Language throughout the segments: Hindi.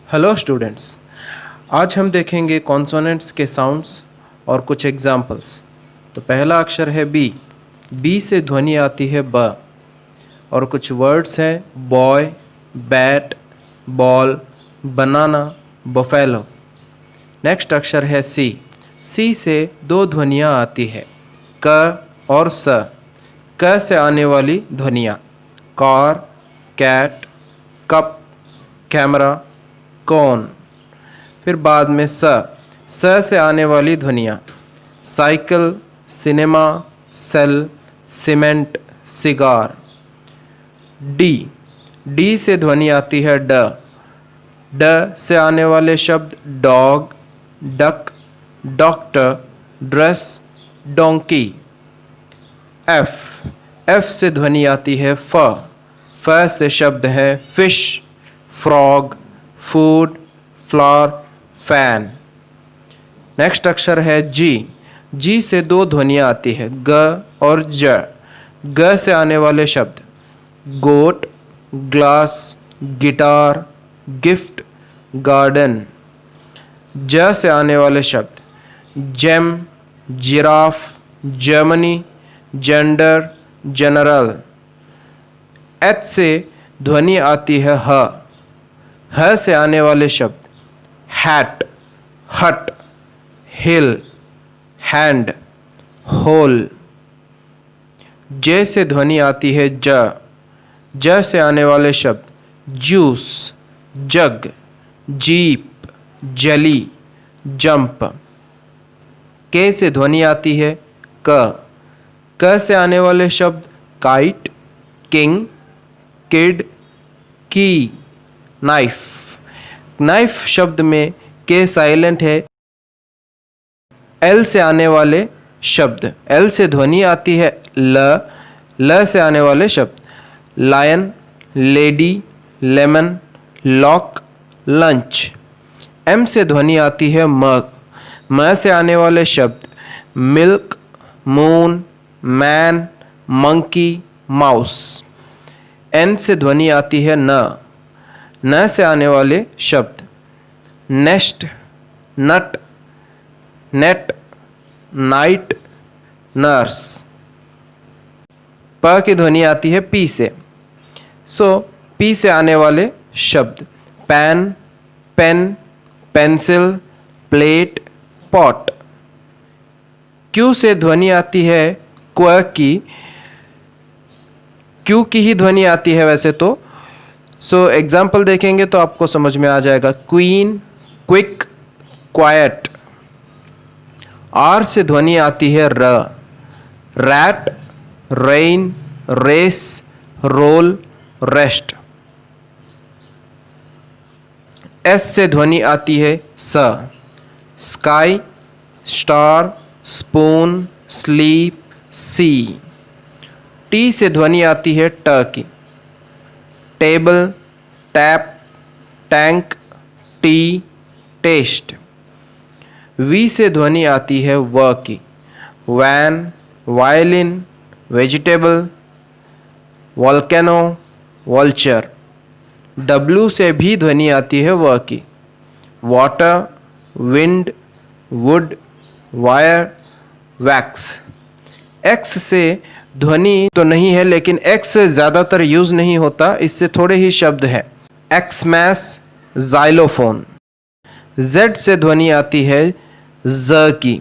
हेलो स्टूडेंट्स, आज हम देखेंगे कॉन्सोनेंट्स के साउंड्स और कुछ एग्जाम्पल्स। तो पहला अक्षर है बी। बी से ध्वनि आती है ब और कुछ वर्ड्स हैं बॉय, बैट, बॉल, बनाना, बफेलो। नेक्स्ट अक्षर है सी। सी से दो ध्वनियाँ आती है क और स। क से आने वाली ध्वनियाँ कार, कैट, कप, कैमरा, कौन। फिर बाद में स से आने वाली ध्वनियाँ cycle, cinema, cell, cement, cigar. D से ध्वनि आती है ड। ड से आने वाले शब्द dog, duck, doctor, dress, donkey. F से ध्वनि आती है फ। फ से शब्द है fish, frog, food, flower, fan. Next अक्षर है जी। जी से दो ध्वनियाँ आती है ग और ज। ग से आने वाले शब्द goat, glass, guitar, gift, garden. ज से आने वाले शब्द gem, giraffe, Germany, gender, general. H से ध्वनि आती है ह से आने वाले शब्द हैट, हट, हिल, हैंड, होल। जे से ध्वनि आती है ज से आने वाले शब्द जूस, जग, जीप, जली, जंप। के से ध्वनि आती है क से आने वाले शब्द काइट, किंग, किड, की, नाइफ। नाइफ शब्द में के साइलेंट है। एल से आने वाले शब्द एल से ध्वनि आती है ल से आने वाले शब्द lion, lady, lemon, lock, lunch. M से ध्वनि आती है म से आने वाले शब्द milk, moon, man, monkey, mouse. N से ध्वनि आती है न से आने वाले शब्द nest, nut, net, night, nurse. प की ध्वनि आती है पी से। पी से आने वाले शब्द pan, pen, pencil, plate, pot. Q से ध्वनि आती है क्व की। क्यू की ही ध्वनि आती है वैसे तो। एग्जाम्पल देखेंगे तो आपको समझ में आ जाएगा क्वीन, क्विक, क्वाइट। आर से ध्वनि आती है rat, rain, race, roll, rest. S से ध्वनि आती है sky, star, spoon, sleep, sea. T से ध्वनि आती है की। Table, tap, tank, tea, test. V से ध्वनि आती है की। Van, violin, vegetable, volcano, vulture. W से भी ध्वनि आती है की। Water, wind, wood, wire, wax. X से ध्वनि तो नहीं है लेकिन एक्स ज़्यादातर यूज़ नहीं होता, इससे थोड़े ही शब्द हैं एक्समैस, जाइलोफोन। जेड से ध्वनि आती है ज की।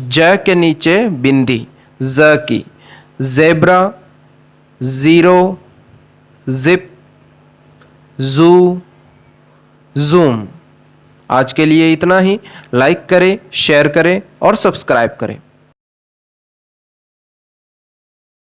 ज के नीचे बिंदी ज की। जेब्रा, ज़ीरो, जिप, जू, जूम। आज के लिए इतना ही। लाइक करें, शेयर करें और सब्सक्राइब करें।